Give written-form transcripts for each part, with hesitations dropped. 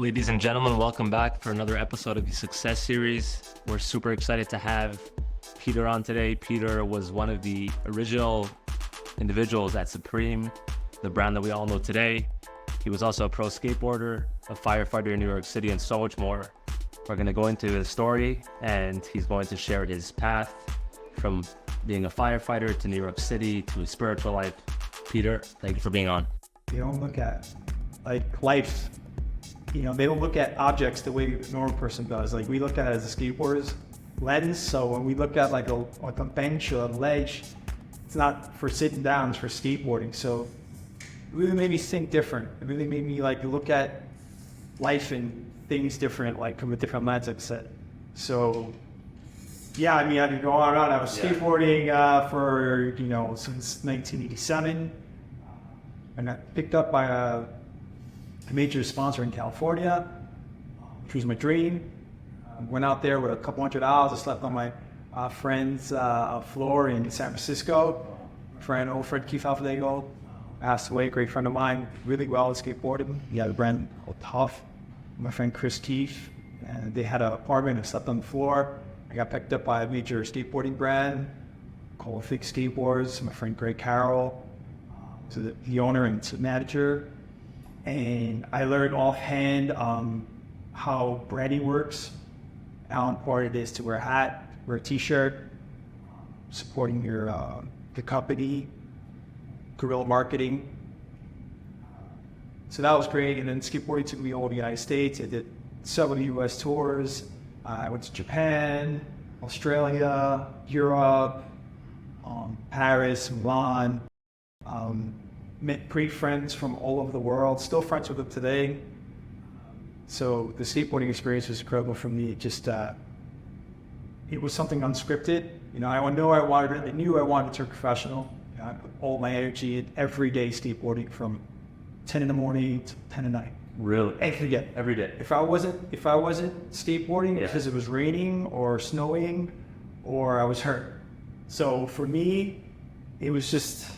Ladies and gentlemen, welcome back for another episode of the Success Series. We're super excited to have Peter on today. Peter was one of the original individuals at Supreme, the brand that we all know today. He was also a pro skateboarder, a firefighter in New York City, and so much more. We're going to go into his story, and he's going to share his path from being a firefighter to New York City to his spiritual life. Peter, thank you for being on. They don't look at like life, they don't look at objects the way a normal person does. Like we look at it as a skateboarder's lens. So when we look at like a bench or a ledge, it's not for sitting down, it's for skateboarding. So it really made me think different. It really made me like look at life and things different, like from a different lens, like I said. So yeah, I mean, I've been going on. I was skateboarding for, since 1987. And I picked up by a major sponsor in California, which was my dream. Went out there with a couple $100. I slept on my friend's floor in San Francisco. Old friend Keith Alfadego passed away, great friend of mine, really well at skateboarding. He had a brand called Tough. My friend Chris Keith, and they had an apartment. I slept on the floor. I got picked up by a major skateboarding brand called Thick Skateboards. My friend Greg Carroll, so the owner and manager, and I learned offhand how branding works, how important it is to wear a hat, wear a t-shirt, supporting the company, guerrilla marketing. So that was great. And then skateboarding took me all over the United States. I did several US tours. I went to Japan, Australia, Europe, Paris, Milan. Met great friends from all over the world, still friends with them today. So the skateboarding experience was incredible for me. It was something unscripted. I knew I wanted to turn professional. I put all my energy in everyday skateboarding from 10 in the morning to 10 at night. Really? Every day. If I wasn't skateboarding because it was raining or snowing or I was hurt. So for me, it was just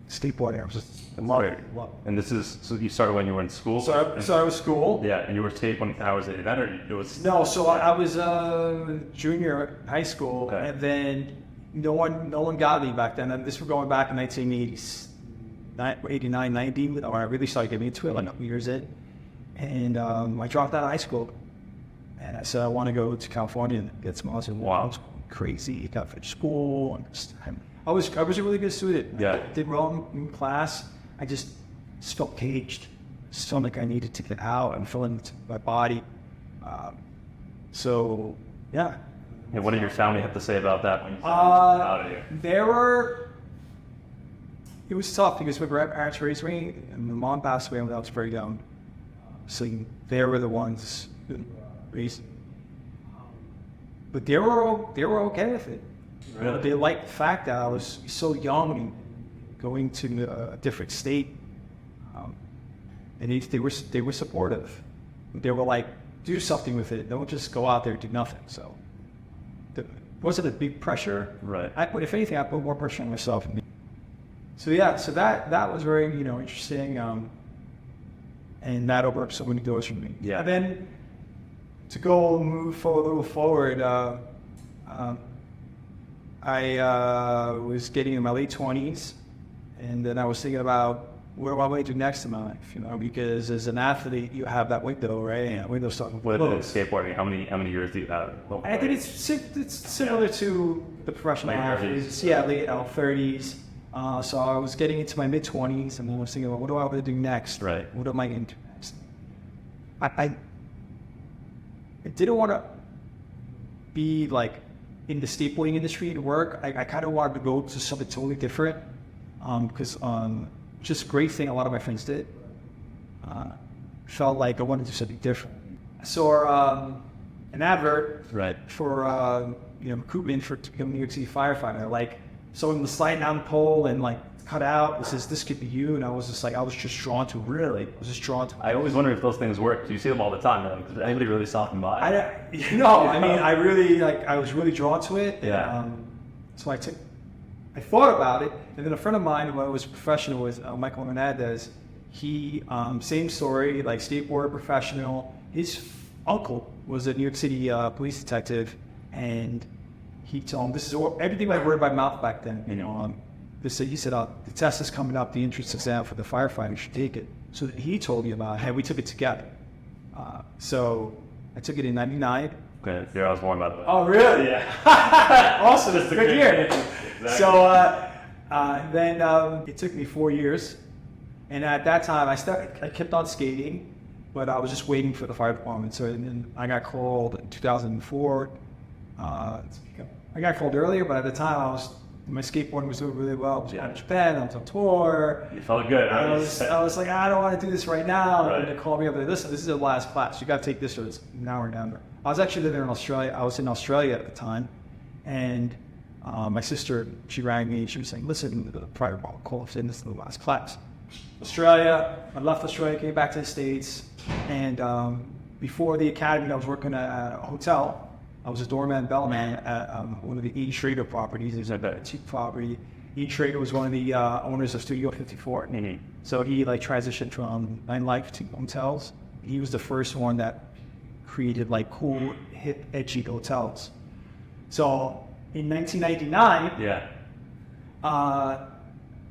skateboarding. I was just And this is, so you started when you were in school? So I was school. Yeah, and you were skateboarding hours at that, or it was? No, so I was a junior high school, and then no one got me back then. And this was going back in 1980s, 89, 90, when I really started getting into it, like a couple years in. And I dropped out of high school, and I said I want to go to California and get some awesome. Wow, I was crazy. I got finished school, and I was a really good student. Yeah. I did well in class. I just felt caged. Just felt like I needed to get out and fill in my body. So, yeah. And what did your family have to say about that when you out of here? It was tough because my parents raised me, and my mom passed away when I was very young. So they were the ones who raised me. But they were okay with it. Really? They liked the fact that I was so young and going to a different state, and they were supportive. They were like, do something with it. Don't just go out there and do nothing. So it wasn't a big pressure. Right. If anything, I put more pressure on myself. So yeah, so that was very interesting, and that opened up so many doors for me. Yeah. And then to move a little forward. I was getting in my late 20s, and then I was thinking about what am I going to do next in my life, because as an athlete, you have that window, right? Yeah, window's starting to close. Skateboarding, how many years do you have? I think it's similar to the professional athletes. Yeah, late 30s. So I was getting into my mid-20s, and I was thinking, about what do I want to do next? Right. What am I going to do next? I didn't want to be like in the skateboarding industry to work. I kind of wanted to go to something totally different, because just a great thing a lot of my friends did. Felt like I wanted to do something different. I saw an advert for recruitment to become a New York City firefighter. Like someone was sliding down the pole and like cut out. It says this could be you, and I was just drawn to it. Really? I was just drawn to it. I always wonder if those things work. Do you see them all the time? Does anybody really saw them by? I mean, I was really drawn to it. Yeah. So I thought about it, and then a friend of mine who I was professional with, Michael Hernandez, He, same story, like skateboarder professional. His uncle was a New York City police detective, and he told him, this is everything I word by mouth back then, you know. He said, the test is coming up, the entrance exam for the firefighter, you should take it. So he told me about it, and we took it together. So I took it in 99. Okay, year I was born, by the way. Oh, really? Yeah. Awesome, Just a good year. Exactly. So then it took me 4 years. And at that time, I kept on skating, but I was just waiting for the fire department. So then I got called in 2004. I got called earlier, but at the time my skateboarding was doing really well. I was going to Japan, I was on tour. You felt good. I was like, I don't want to do this right now. Right. And they called me up and listen, this is the last class. You got to take this or it's now or never. I was actually living in Australia. I was in Australia at the time. And my sister, she rang me. She was saying, listen, the private department called us in. This is the last class. Australia, I left Australia, came back to the States. And before the academy, I was working at a hotel. I was a doorman, bellman at one of the E. Schrader properties. It was a cheap property. E. Schrader was one of the owners of Studio 54. Mm-hmm. So he like transitioned from nightlife to hotels. He was the first one that created like cool, hip, edgy hotels. So in 1999,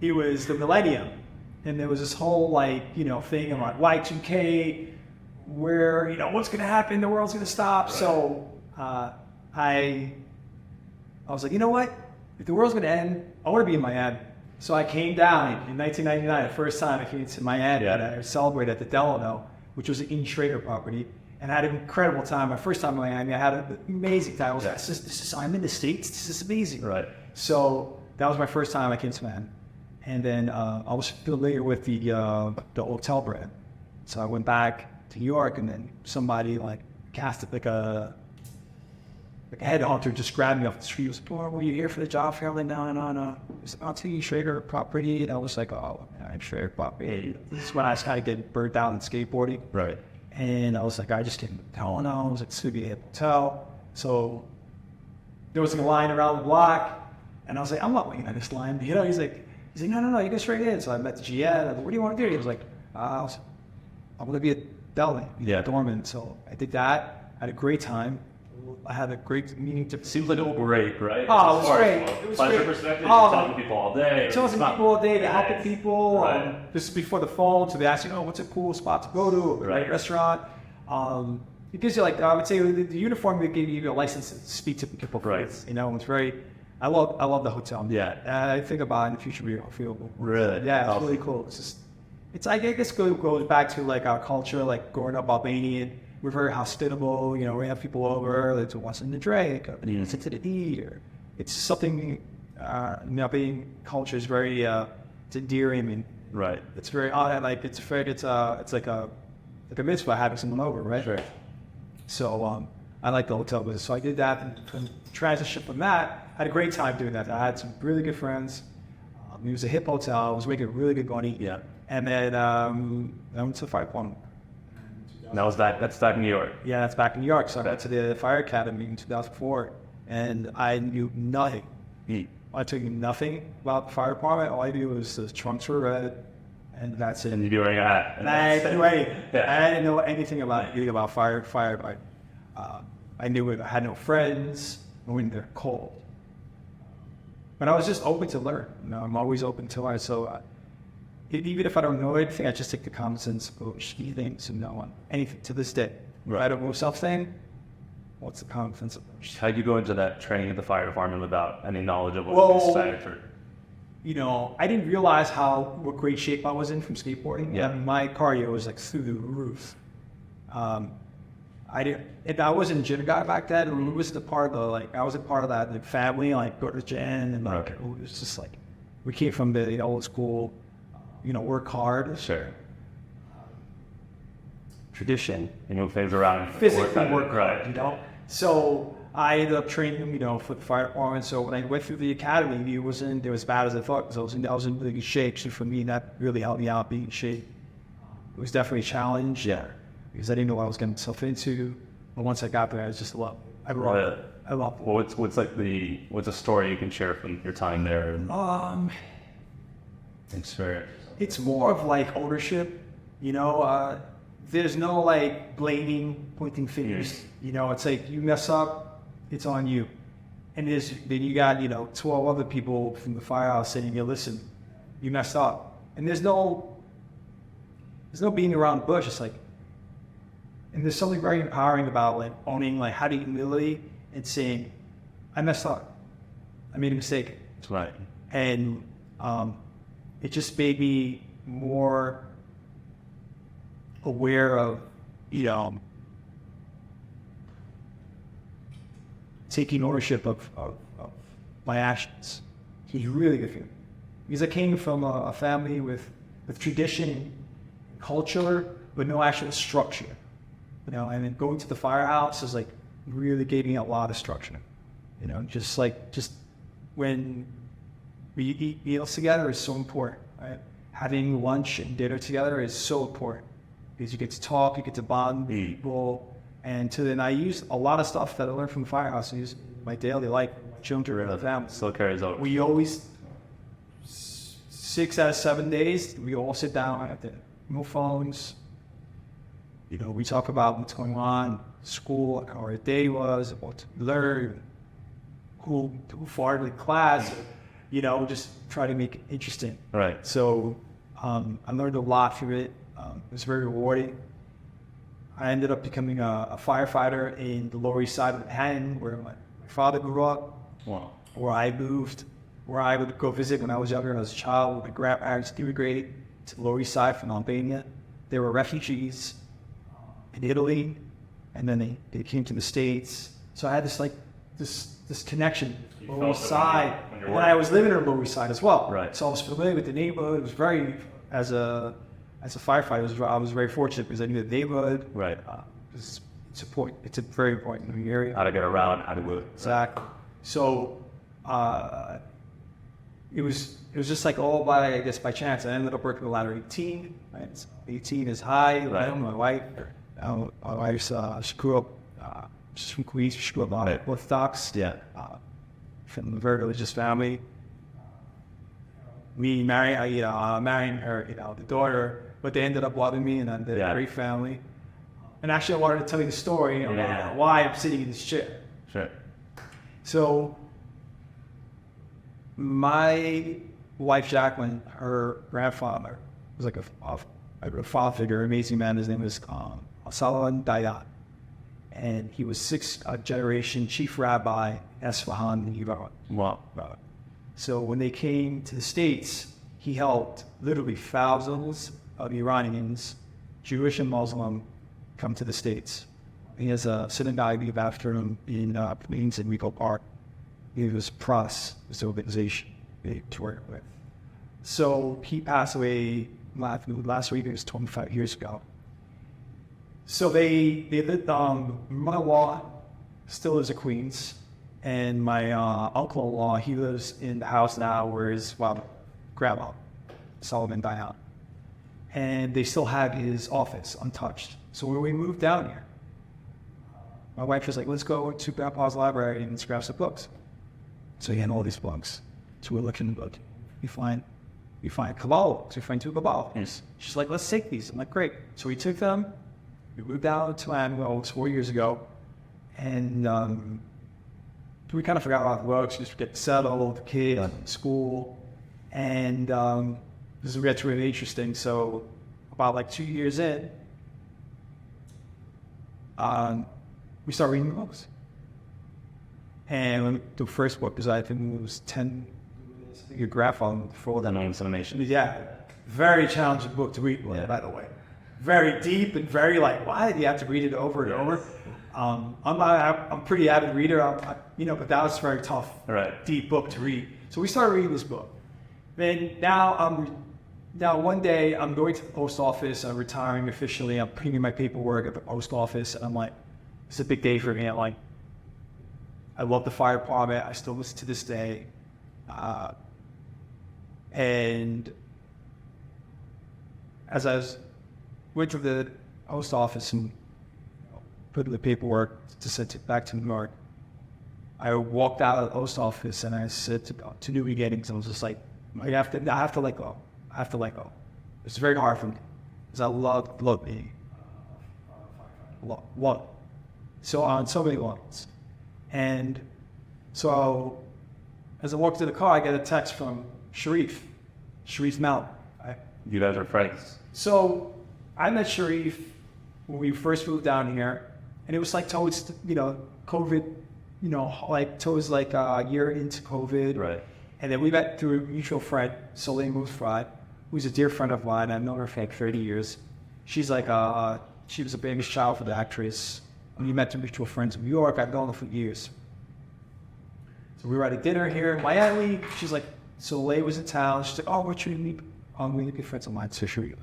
it was the millennium. And there was this whole like, you know, thing about Y2K, where, you know, what's going to happen? The world's going to stop. Right. So I was like, you know what? If the world's going to end, I want to be in Miami. So I came down in 1999, the first time I came to Miami, and I celebrated at the Delano, which was an E. Schrader property, and I had an incredible time. My first time in Miami, I had an amazing time. I was like, I'm in the States. This is amazing. Right. So that was my first time I came to Miami. And then I was familiar with the hotel brand. So I went back to New York, and then somebody like casted like a headhunter just grabbed me off the street. He was like, "Oh, were you here for the job fair?" Like, no. It's about to Schrader property. And I was like, "Oh, I'm Schrader property." This is when I was kind of getting burnt out in skateboarding. Right. And I was like, I just came to the Delano. I was like, it's going to be a hotel. So there was a line around the block, and I was like, I'm not waiting on this line. You know, he's like, no, you go straight in. So I met the GM. I was like, what do you want to do? He was like, I'm going to be a Delano, doorman. So I did that. I had a great time. I had a great meeting. Seems like it was great, right? Oh, it was great. It was pleasure great. Perspective, talking to people all day. Talking to people all day, helping people. Right. This is before the phone, so they ask you, what's a cool spot to go to, right? Restaurant. It gives you like, I would say the uniform, they give you a license to speak to people. Right. You know, it's very, I love the hotel. Yeah. I think about it in the future, we feel. Really? Yeah, it's really cool. I guess goes back to like our culture, like growing up Albanian. We're very hospitable, you know, we have people over, like to want something to drink, or sit to the eat, or it's something, Albanian culture is very, it's endearing, and right. It's very odd, like, it's like a mitzvah having someone over, right? Sure. So, I like the hotel business, so I did that, and transition from that, I had a great time doing that. I had some really good friends, it was a hip hotel, I was making really good money, and then, I went to 5.1. That's back in New York. Yeah, that's back in New York. So I went to the fire academy in 2004, and I knew nothing. I took nothing about the fire department. All I knew was the trunks were red, and that's it. And you'd be wearing a hat. And I didn't know anything. I didn't know anything about fire. I knew it. I had no friends. I went there cold. But I was just open to learn. You know, I'm always open to learn. So. Even if I don't know anything, I just take the common sense approach. Anything to no one, anything to this day. Right. I don't know something. What's the common sense approach? How'd you go into that training at the fire department without any knowledge of what to expect? You know, I didn't realize what great shape I was in from skateboarding. Yeah. I mean, my cardio was like through the roof. I wasn't a gym guy back then. It was the part of I was a part of that family, like go to the gym, and like it was just like we came from the old school. You know, work hard. Sure. Tradition. You move things around. Physically work hard, you know. So I ended up training, you know, for the fire department. So when I went through the academy, it wasn't as bad as I thought, because I was in really good shape. So for me, that really helped me out being in shape. It was definitely a challenge. Yeah. Because I didn't know what I was getting myself into. But once I got there, I was just loved it. I loved it. Well, what's a story you can share from your time there? It's fair. It's more of like ownership, you know. There's no like blaming, pointing fingers. You know, it's like you mess up, it's on you. And then you got, you know, 12 other people from the firehouse saying, "Yeah, listen, you messed up." And there's no beating around the bush. It's like, and there's something very empowering about like owning, like having humility and saying, "I messed up. I made a mistake." That's right. And it just made me more aware of, you know, taking ownership of my actions. It's a really good feeling. Because I came from a family with tradition, culture, but no actual structure. You know, and then going to the firehouse is like really gave me a lot of structure. You know, just when we eat meals together is so important, right? Having lunch and dinner together is so important because you get to talk, you get to bond with people. And then I use a lot of stuff that I learned from the firehouse. I use my daily life, children, and the family. Still carries over. We always, 6 out of 7 days, we all sit down at the no phones. You know, we talk about what's going on, school, how our day was, what to learn, who farted in class, you know, just try to make it interesting. Right. So I learned a lot from it. It was very rewarding. I ended up becoming a firefighter in the Lower East Side of Manhattan, where my father grew up. Wow. Where I moved, where I would go visit when I was younger as a child. My grandparents immigrated to the Lower East Side from Albania. They were refugees in Italy, and then they came to the States. So I had this connection, Lower East Side, when I was living in the Lower East Side as well. Right. So I was familiar with the neighborhood. It was very, as a firefighter, I was very fortunate because I knew the neighborhood. Right. It's a very important new area. How to get around, how to move. Exactly. So it was just like all by chance. I ended up working with ladder 18. Right? So 18 is high. Right. My wife, she grew up. She's from Queens. She grew up on Orthodox. Yeah. From a very religious family. Me marrying her, the daughter, but they ended up loving me, and they're a great family. And actually, I wanted to tell you the story about why I'm sitting in this chair. Sure. So, my wife Jacqueline, her grandfather was like a father figure, amazing man. His name was Salman Dayat, and he was sixth generation chief rabbi in Isfahan in Iran. Wow. So when they came to the States, he helped literally thousands of Iranians, Jewish and Muslim, come to the States. He has a synagogue named after him in Queens and Rico Park. It was PRUS, this organization to work with. So he passed away last week. It was 25 years ago. So they lived. My law still lives in Queens, and my uncle-in-law, he lives in the house now where his grandma, Solomon Dion, and they still have his office untouched. So when we moved down here, my wife was like, "Let's go to Grandpa's library and let's grab some books." So he had all these books. So we're looking, we find Kabbalah books. We find 2 Kabbalah books. Yes. She's like, "Let's take these." I'm like, "Great." So we took them. We moved out to Miami 4 years ago, and we kind of forgot about the books. Just get settled, kids, school, and this gets really interesting. So about like 2 years in, we start reading books. And the first book, because I think it was 10, your grandfather before that. Information. Yeah, very challenging book to read, by the way. Very deep and very like, why do you have to read it over and over? I'm a pretty avid reader, but that was a very tough, deep book to read. So we started reading this book. Then now one day I'm going to the post office. I'm retiring officially. I'm putting in my paperwork at the post office, and I'm like, it's a big day for me. I'm like, I love the fire department. I still listen to this day. And as I went to the post office and put in the paperwork to send it back to New York, I walked out of the post office and I said to New Beginnings, I was just like, I have to let go. I have to let go. It's very hard for me because I love being love. So on so many levels. And so as I walk to the car, I get a text from Sharif Mountain. You guys are friends. So I met Sharif when we first moved down here, and it was like towards, COVID, like towards like a year into COVID. Right. And then we met through a mutual friend, Soleil Mousfrad, who's a dear friend of mine. I've known her for like 30 years. She's like, she was a baby's child for the actress. We met through mutual friends in New York. I've known her for years. So we were at a dinner here in Miami. She's like, Soleil was in town. She's like, oh, what's your name? Really good friends of mine. So Sharif,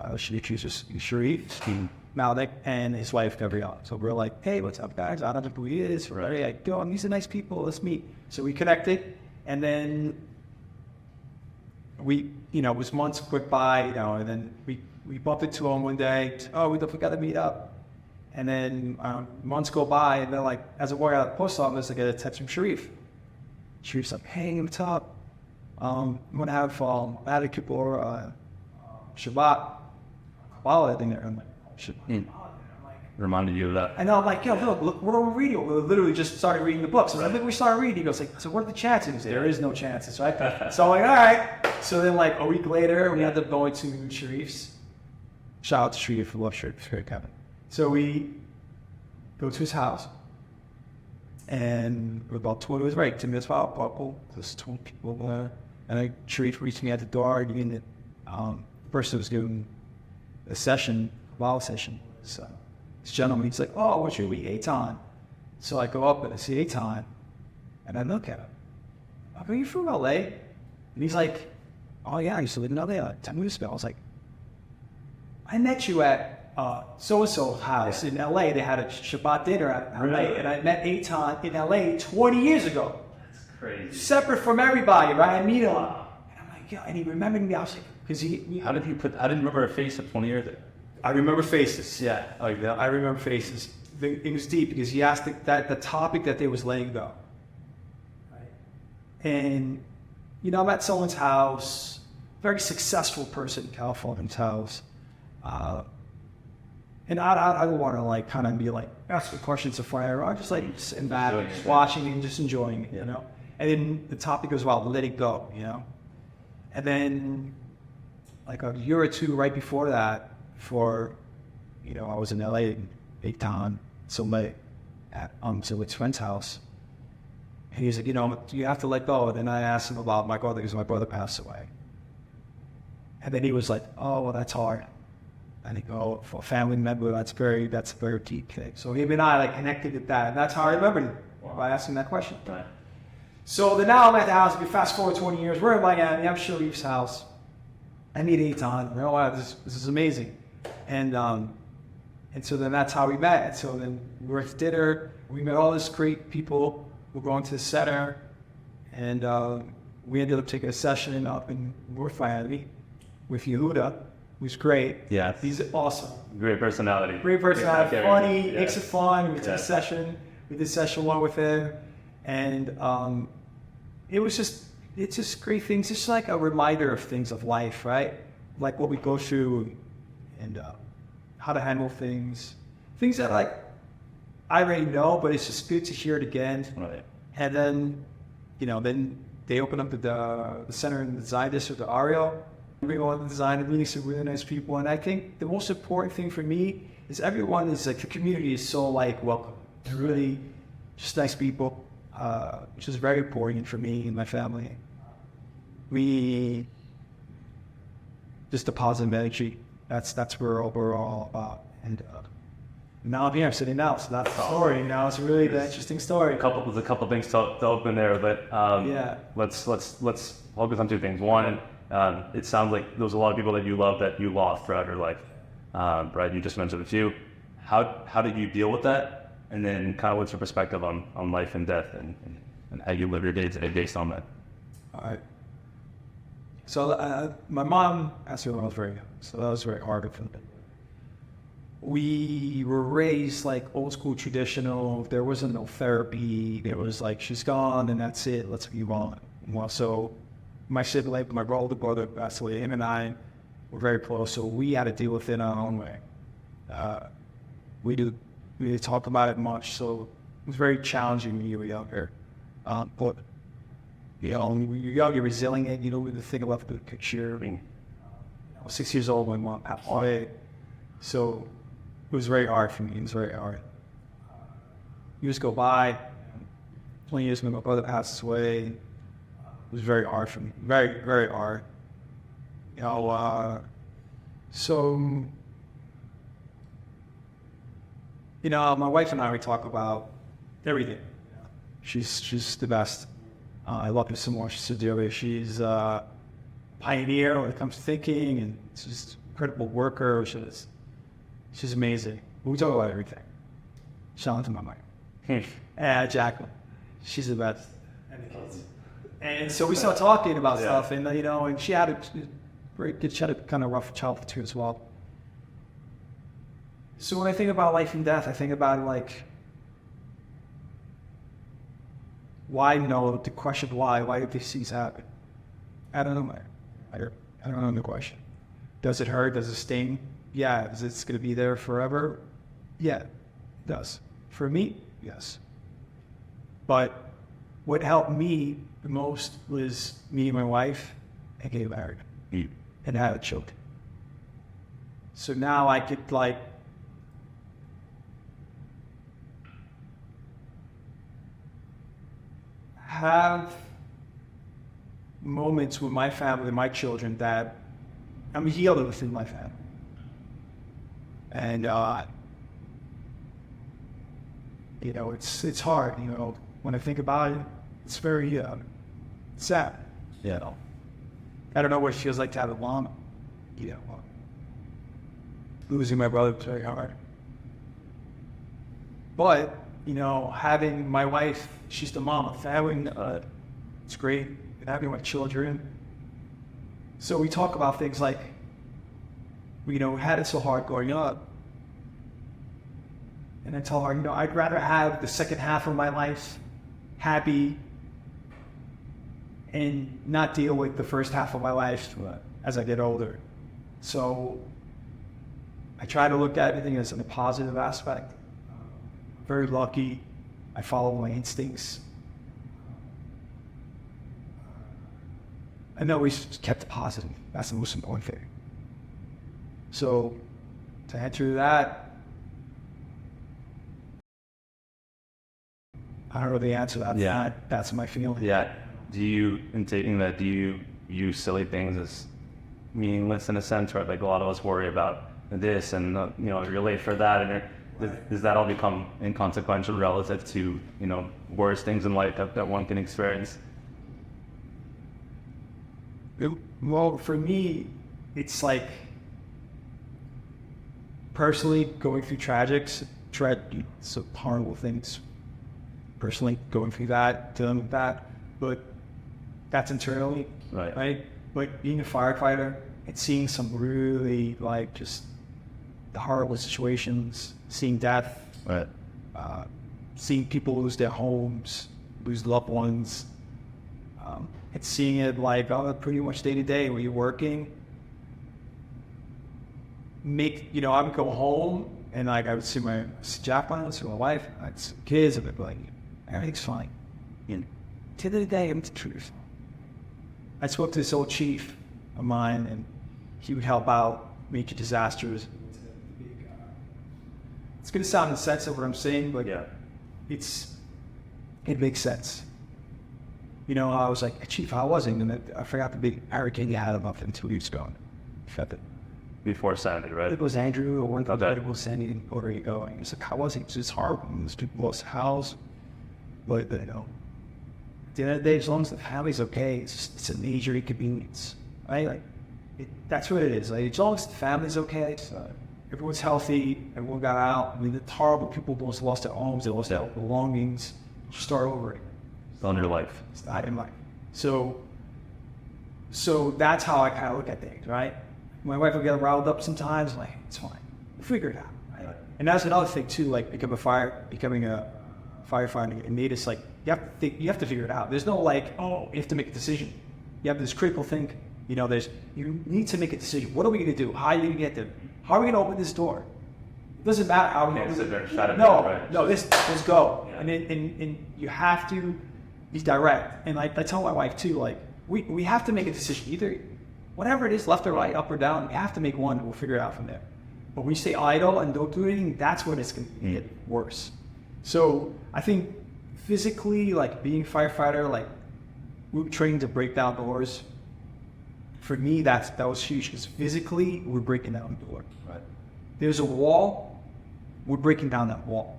Sharif Malik, and his wife, Gabrielle. So we're like, hey, what's up, guys? I don't know who he is. We're like, yo, these are nice people. Let's meet. So we connected, and then we, it was months went by, and then we bumped into him one day. Oh, we got to meet up. And then months go by, and then like, as I walk out of the post office, I get a text from Sharif. Sharif's like, hey, what's up? I'm going to have Adi Kippur, Shabbat, Kabbalah in there. I'm like, Shabbat. Reminded you of that. And I'm like, yo, look, we're over reading. We literally just started reading the book. So I think we started reading. He goes like, so what are the chances? There is no chances, right? So I'm like, all right. So then like a week later, we ended up going to Sharif's. Shout out to Sharif, love Sharif, Kevin. So we go to his house. And we're about 20, it was right, 10 minutes out, couple, there's 20 people there. And then Sharif reached me at the door, giving the person was giving a session, a Kabbalah session. So this gentleman, he's like, oh, what's your week? Eitan. So I go up and I see Eitan, and I look at him. I'm like, are you from LA? And he's like, oh yeah, I used to live in LA. Tell me the spell. I was like, I met you at so-and-so house in LA. They had a Shabbat dinner at LA, and I met Eitan in LA 20 years ago. That's crazy. Separate from everybody, right? I meet him, and I'm like, yeah, and he remembered me. I was like, because How did he I didn't remember a face of 20 years ago. I remember faces. Yeah, like that. I remember faces. It was deep because he asked the topic that they was laying go. Right. And, I'm at someone's house, very successful person in California's house. And I don't want to like kind of be like asking questions of fire. I'm just like sitting back, watching and just enjoying it, And then the topic was about letting go, And then like a year or two right before that, I was in LA, Eitan, Soleil, at Soleil's friend's house. And he's like, you have to let go. And then I asked him about my brother because my brother passed away. And then he was like, oh, well, that's hard. And he go, for a family member, that's a very deep thing. So him and I like connected with that, and that's how I remembered him by asking that question. Right. So then now I'm at the house. We fast forward 20 years. We're in Miami. I'm Sharif's house. I meet Eitan. Wow, this is amazing. And so then that's how we met. So then we were at dinner. We met all these great people. We're going to the center, and we ended up taking a session up in North Miami with Yehuda. Who's great. Yeah. He's awesome. Great personality. Funny, makes it fun. We took a session. We did session one with him. And it's just great things. It's like a reminder of things of life, right? Like what we go through and how to handle things. Things that like I already know, but it's just good to hear it again. Right. And then, then they open up the center in the design district, the Ariel. We go on the design and meeting some really nice people, and I think the most important thing for me is everyone is like the community is so like welcome. They're really just nice people, which is very important for me and my family. We just a positive energy. That's what we're all about. And now I'm here, I'm sitting now, so that's the story. Now it's really the interesting story. There's a couple things to open there, but let's focus on two things. One. It sounds like there was a lot of people that you love that you lost throughout your life, right? You just mentioned a few. How did you deal with that? And then kind of what's your perspective on life and death and how you live your day-to-day based on that? All right. So my mom passed away when I was very young, so that was very hard for me. We were raised like old school traditional. There wasn't no therapy. There was like, she's gone and that's it. Let's move on. Well, so my sibling, my older brother passed away. Him and I were very close, so we had to deal with it our own way. We didn't talk about it much, so it was very challenging when you were younger. But you know, when you're young, you're resilient. You don't really think about the big picture. I mean, I was 6 years old when my mom passed away, so it was very hard for me. It was very hard. Years go by. 20 years when my brother passes away. It was very hard for me. Very, very hard. You know, so, you know, my wife and I, we talk about everything. She's the best. I love her so much. She's a pioneer when it comes to thinking, and she's just an incredible worker. She's amazing. We talk about everything. Shout out to my wife. Jacqueline. She's the best. And so we started talking about stuff, and you know, and she had a kind of rough childhood too as well. So when I think about life and death, I think about like, why no? The question why do these things happen? I don't know. I don't know the question. Does it hurt? Does it sting? Yeah. Is it going to be there forever? Yeah, it does. For me, yes. But what helped me the most was me and my wife and getting married and have a child. So now I could like have moments with my family, my children, that I'm healed within my family. And you know, it's hard, you know. When I think about it, it's very sad. You know, I don't know what it feels like to have a mom. You know, losing my brother was very hard. But you know, having my wife, she's the mom of family. It's great. And having my children. So we talk about things like, you know, we had it so hard growing up. And I tell her, you know, I'd rather have the second half of my life happy and not deal with the first half of my life as I get older. So I try to look at everything as a positive aspect. Very lucky. I follow my instincts. I know we kept it positive. That's the most important thing. So to answer that, I don't know the answer to that. Yeah. That's my feeling. Yeah. Do you, in taking that, do you use silly things as meaningless in a sense, right? Like a lot of us worry about this and, you know, you're late for that. And does that all become inconsequential relative to, you know, worse things in life that one can experience? Well, for me, it's like personally going through so horrible things. Personally going through that, dealing with that, but that's internally, right? But being a firefighter and seeing some really like just the horrible situations, seeing death, right? Seeing people lose their homes, lose loved ones, and seeing it like pretty much day to day where you're working. You know, I would go home and like I would see Jacqueline, I would see my wife, I'd see kids, and I'd be like, everything's fine. You know, to the day, it's the truth. I spoke to this old chief of mine, and he would help out major disasters. It's going to sound insensitive what I'm saying, but yeah, it makes sense. You know, I was like, hey, Chief, how was it? And I forgot the big hurricane you had about 2 weeks ago. Before Sandy, right? It was Andrew, or one thing it was Sandy in Puerto Rico. And he was like, how was it? It was just horrible. It was people lost house. But, you know, at the end of the day, as long as the family's okay, it's a major inconvenience, right? Like, that's what it is. Like, as long as the family's okay, everyone's healthy, everyone got out. I mean, it's horrible. People lost their homes, they lost their belongings. Start over again. Still in your life. It's not in life. So that's how I kind of look at things, right? My wife will get riled up sometimes. Like, it's fine. We'll figure it out, right? And that's another thing too. Like becoming a firefighter, it made us like you have to figure it out. There's no like, oh, you have to make a decision. You have this critical think. You know, you need to make a decision. What are we going to do? How are we going to get there? How are we going to open this door? It doesn't matter how we sit there and shut it No, down, right? no, let's go. Yeah. And you have to be direct. And like I tell my wife too, like we have to make a decision. Either whatever it is, left or right, up or down, we have to make one and we'll figure it out from there. But when we stay idle and don't do anything, that's when it's going to get worse. So I think physically, like being a firefighter, like we were trained to break down doors. For me, that was huge because physically we're breaking down the door. Right. There's a wall, we're breaking down that wall.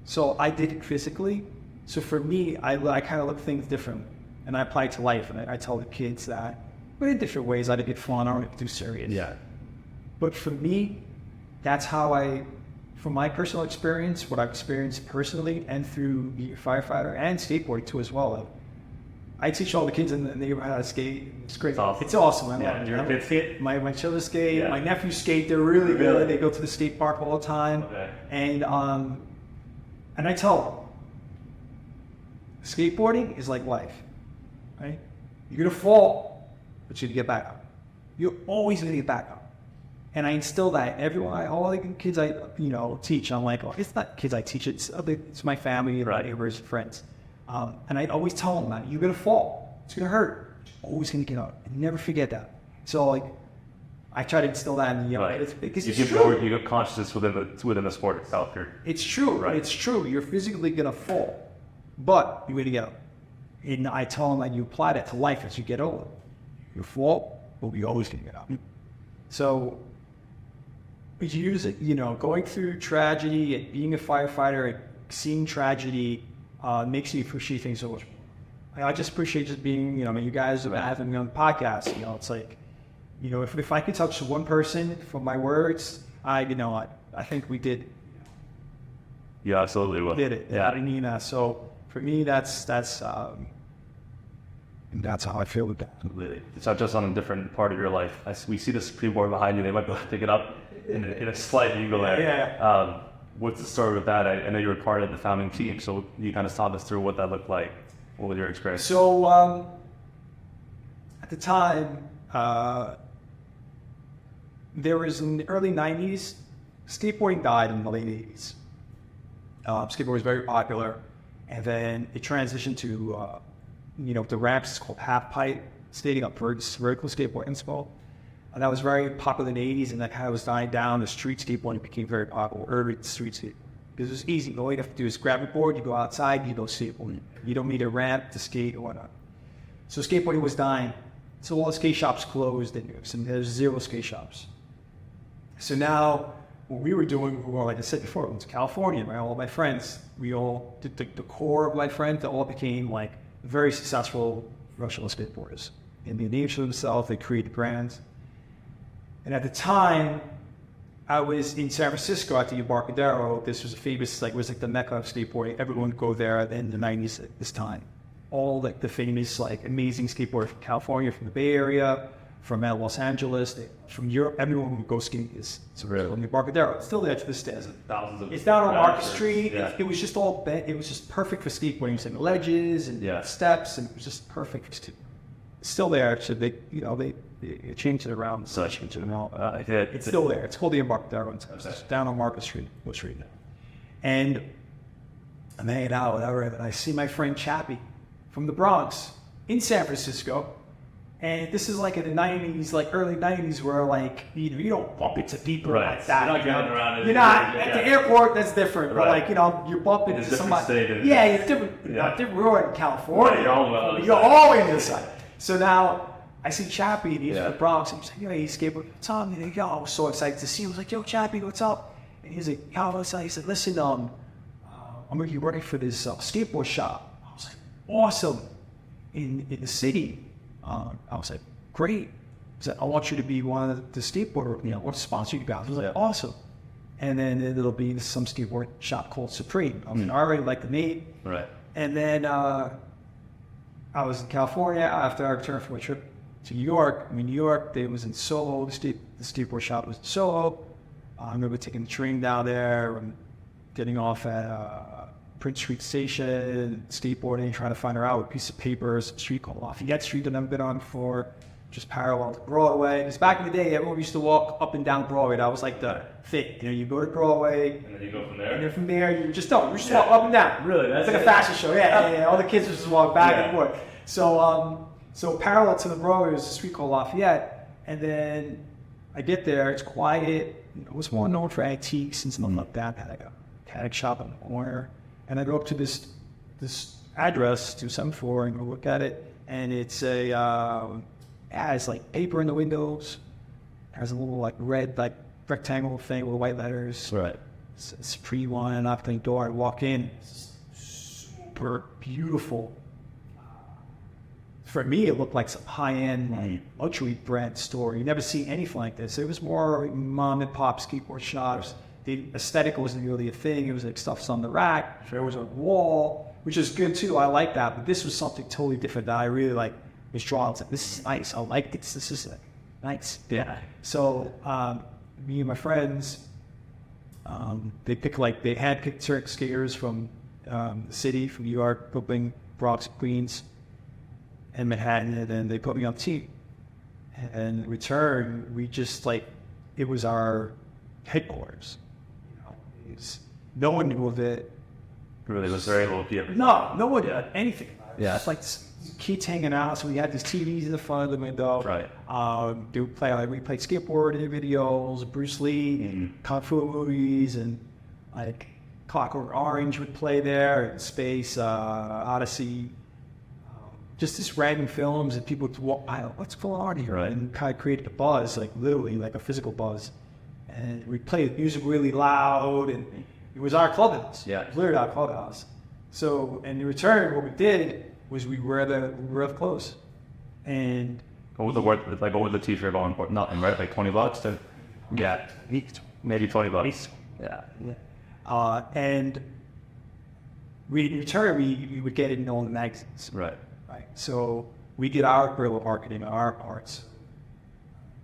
So I did it physically. So for me, I kind of look at things differently, and I apply it to life. And I tell the kids that, but in different ways. I didn't get fun, I don't get too serious. Yeah. But for me, that's how from my personal experience, what I've experienced personally and through being a firefighter and skateboarding too as well. I teach all the kids in the neighborhood how to skate. It's great. It's awesome. I love it. Your kids skate? My children skate. Yeah. My nephews skate. They're really good. They go to the skate park all the time. Okay. And I tell them, skateboarding is like life, right? You're gonna fall, but you're gonna get back up. You're always gonna get back up. And I instill that in all the kids I teach. I'm like, it's not kids I teach. It's my family, my neighbors, friends. And I always tell them that you're gonna fall. It's gonna hurt. Always gonna get up. And never forget that. So like, I try to instill that in the young kids because it's true. You get consciousness within the sport itself. It's true. Right. It's true. You're physically gonna fall, but you're gonna get up. And I tell them that you apply that to life as you get older. You fall, but you're always gonna get up. So you use it. Going through tragedy and being a firefighter and seeing tragedy makes you appreciate things so much more. I just appreciate just being, you guys having me on the podcast. It's like, if I could touch one person from my words, I think we did. You absolutely will. Did it. Yeah. I mean, so for me, that's how I feel with that. It's not just on a different part of your life. We see the skateboard behind you. They might be able to pick it up in a slight angle there. Yeah. What's the story with that? I know you were part of the founding team, so you kind of talk us through what that looked like. What was your experience? So at the time, there was in the early 90s, skateboarding died in the late 80s. Skateboarding was very popular, and then it transitioned to, the ramps. It's called half pipe, skating up vertical skateboarding. It's called. And that was very popular in the 80s, and that kind of was dying down. The street skateboarding became very popular, urban street skate. Because it was easy. All you have to do is grab a board, you go outside, you go skateboarding. You don't need a ramp to skate or whatnot. So skateboarding was dying. So all the skate shops closed, and there's zero skate shops. So now, what we were doing, like I said before, it was California, right? All my friends, we all, the core of my friends, they all became like very successful professional skateboarders. And they named for themselves, they created brands. And at the time, I was in San Francisco at the Embarcadero. This was a famous, it was like the mecca of skateboarding. Everyone would go there in the 90s at this time. All the famous, amazing skateboarders from California, from the Bay Area, from Los Angeles, from Europe, everyone would go skating. It's really on the Embarcadero. It's still there to this day. It's down on Market Street. Yeah. It was just all bent. It was just perfect for skateboarding. It's ledges and steps, and it was just perfect for skateboarding. It's still there. So they changed it around. So it's still there. It's called the Embarcadero. It's down on Market Street, Bush Street now. And I'm hanging out, whatever, and I see my friend Chappie from the Bronx in San Francisco. And this is in the 90s, early 90s, where you don't bump into people like that. You're not going around. You're not at the airport. That's different. But you're bumping into somebody. It's different. Different. We're in California. You're all in this side. So now I see Chappie, and he's from the Bronx, and he's like, he's skateboarding. What's up? And I was so excited to see him. I was like, yo, Chappie, what's up? And he's like, what's up? He said, listen, I'm going to be working for this skateboard shop. I was like, awesome. In the city. I was like, great. He said, I want you to be one of the skateboarder, I want to sponsor you guys. I was like, awesome. And then it'll be some skateboard shop called Supreme. I already like the name. Right. And then I was in California after I returned from my trip to New York. New York, it was in Soho. The skateboard shop was in Soho. I remember taking the train down there and getting off at Prince Street Station, skateboarding, trying to find her out with a piece of paper, some street called Lafayette Street that I've been on before. just parallel to Broadway. Because back in the day, everyone used to walk up and down Broadway. That was like the thing. You know, you go to Broadway. And then you go from there? And then from there, you just don't. You just walk up and down. Really? That's it's like a fashion show. Yeah. All the kids just walk back and forth. So parallel to the Broadway was a street called Lafayette. And then I get there, it's quiet. It was more known for antiques and stuff like that. Had like a mechanic shop on the corner. And I go up to this address, 274, and go look at it. And it's it's like paper in the windows. There's a little like red like rectangle thing with white letters. Right. It's a pre-one, and after the door, I walk in. It's super beautiful. For me, it looked like some high-end luxury brand store. You never see anything like this. It was more mom and pop skateboard shops. The aesthetic wasn't really a thing. It was like stuff's on the rack. There was a wall, which is good too. I like that. But this was something totally different that I really like. Was drawn to. This is nice. I like this. This is nice. Yeah. So me and my friends, they had picked certain skaters from the city, from New York, Brooklyn, Bronx, Queens, and Manhattan, and then they put me on the team. And in return, we just it was our headquarters. You know, no one knew of it. Really, was very little people. No one did anything. Yeah. Just like kids hanging out. So we had these TVs in the front of the window. Right. We played skateboarding videos, Bruce Lee, Kung Fu movies, and like Clockwork Orange would play there, and Space Odyssey. Just this random films, and people would walk by, what's going on here? Right. And kind of created a buzz, like literally like a physical buzz. And we played music really loud, and it was our clubhouse. Yeah. It was literally our clubhouse. So, and in return, what we did was we wear the clothes. And what was the worth? Like, what was the t-shirt going for? Nothing, right? Like $20 to, yeah, maybe $20. Yeah. And in return, we would get it in all the magazines. Right. So we did our guerrilla marketing, our parts.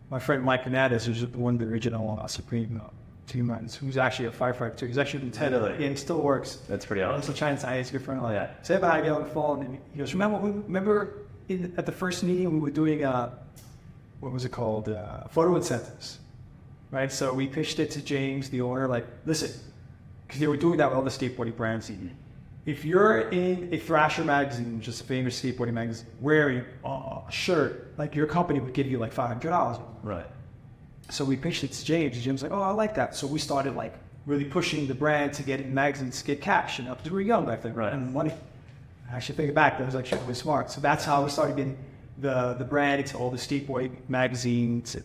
My friend Mike Canades, who's one of the original Supreme team members, who's actually a firefighter too. He's actually a lieutenant. Really? Yeah, he still works. That's pretty awesome. Also China Science, good friend. Oh, yeah. So everybody get on the phone, and he goes, remember at the first meeting we were doing, what was it called? Photo incentives. Right? So we pitched it to James, the owner, like, listen, because they were doing that with all the skateboarding brands. If you're in a Thrasher magazine, which is a famous skateboarding magazine, wearing a shirt, like your company would give you like $500. Right. So we pitched it to James, and James was like, oh, I like that. So we started like really pushing the brand to get in magazines, to get cash, and we were young back then, right? And money. Actually, thinking back, that was like really smart. So that's how we started getting the brand into all the skateboarding magazines.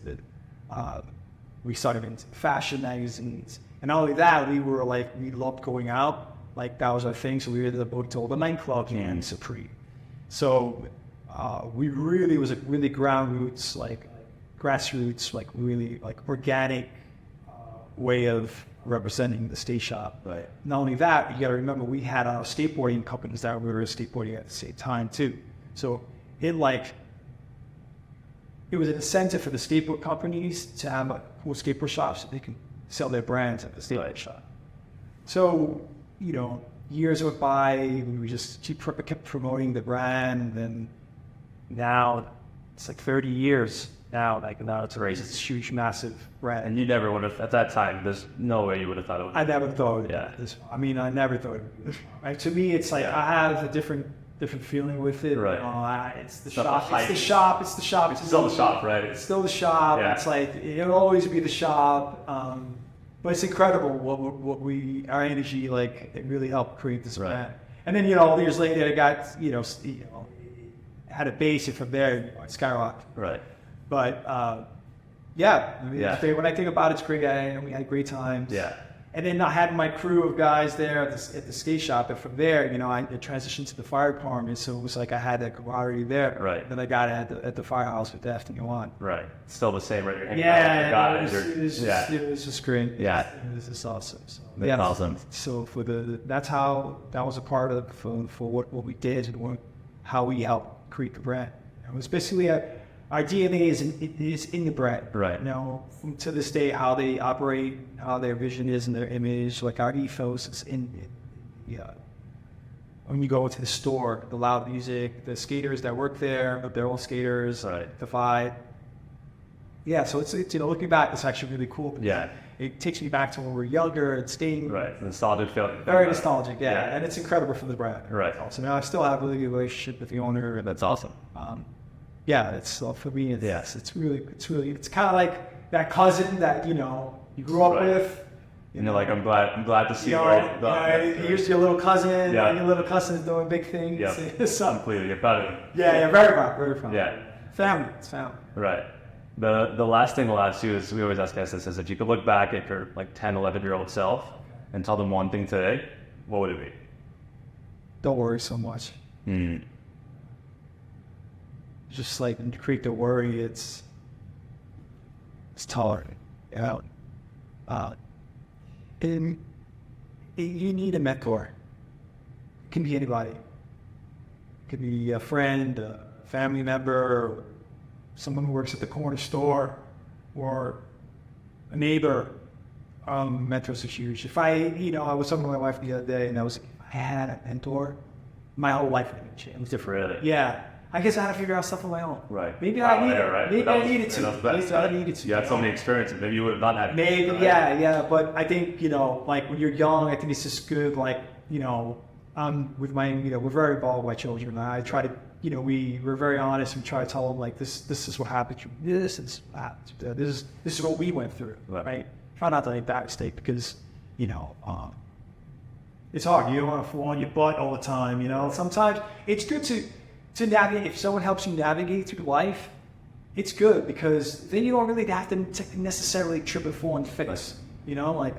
We started into fashion magazines, and not only that, we loved going out. Like that was our thing. So we were able to all the nightclubs and Supreme. So we really was really ground roots, like grassroots, like really like organic way of representing the skate shop. Right. Not only that, you got to remember we had skateboarding companies that we were skateboarding at the same time too. So it was an incentive for the skateboard companies to have cool skateboard shops so they can sell their brands at the skateboard shop. So years went by, we just kept promoting the brand, and then now it's like 30 years now. Now it's a huge, massive brand. And you never would have, at that time, there's no way you would have thought it would. I never thought this. I never thought this. Right? To me, it's like I have a different feeling with it. Right. It's the shop. It's the shop. It's the shop. It's still the shop, right? It's still the shop. Yeah. It's like it'll always be the shop. But it's incredible what our energy, like, it really helped create this brand. And then, years later, I got, had a base, and from there, it skyrocketed. Right. But, when I think about it, it's great. We had great times. Yeah. And then I had my crew of guys there at the skate shop, and from there, I transitioned to the fire department, so it was like I had that camaraderie there. Right. Then I got it at the firehouse with Deft and Yohan. Right. Still the same, right? It was just great. Yeah. It was just awesome. So, that's awesome. So that was a part of for what we did and how we helped create the brand. It was basically our DNA is in the brand. Right. To this day, how they operate, how their vision is and their image, like our ethos is in it. Yeah. when you go into the store, the loud music, the skaters that work there, they're all skaters, Right. the vibe. Yeah, so it's looking back, it's actually really cool. Yeah. It takes me back to when we were younger and skating. Right. Nostalgic feeling. Very nostalgic, yeah. Yeah. And it's incredible for the brand. Right. So now I still have a really good relationship with the owner. And, That's awesome. yeah, it's for me. It's, Yeah. it's kind of like that cousin that you grew up Right. with. And you're like, I'm glad to see You know, where you've gone. here's your little cousin. Yeah. And your little cousin's doing big things. Yeah. So, Completely. You're proud of it. yeah, very proud, very proud. Yeah. Family, it's family. Right. The last thing we'll ask you is, we always ask guests this, is if you could look back at your like 10, 11-year-old self and tell them one thing today, what would it be? Don't worry so much. Just like when you create the worry, it's tolerant. Yeah. And you need a mentor. It can be anybody. It could be a friend, a family member, or someone who works at the corner store, or a neighbor. Mentors are huge. If I was talking to my wife the other day, and if I had a mentor, my whole life would change. Different. Really? Yeah. I guess I had to figure out stuff on my own. Right. Maybe I needed right? Maybe I needed to. That was best, Maybe I needed to. You had so many experiences. Maybe you would have not had. Maybe, right? yeah. But I think, like when you're young, I think it's just good. Like, with my, we're very involved with my children. I try to, we're very honest. We try to tell them like this is what happened to me. This is what happened to me. This is what we went through, right? Try not to make that mistake because, it's hard. You don't want to fall on your butt all the time. Sometimes it's good to navigate. If someone helps you navigate through life, it's good because then you don't really have to necessarily trip and fall and fix. Like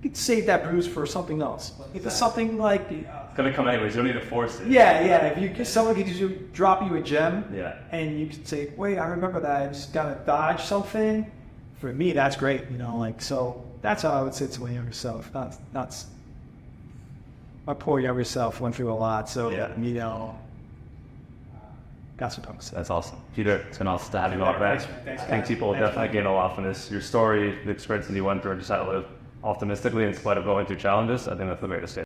you can save that bruise for something else. If it's something like It's gonna come anyways. You don't need to force it. yeah. If someone could just drop you a gem, Yeah. and you can say, "Wait, I remember that. I just gotta dodge something." For me, that's great. So that's how I would say to my younger self. Not my poor younger self went through a lot. So that's what I'm saying. That's awesome. Peter, it's been awesome to have you on back. Thanks, I think people will definitely gain a lot from this. Your story, the experiences you went through, just how to live optimistically in spite of going through challenges. I think that's the greatest.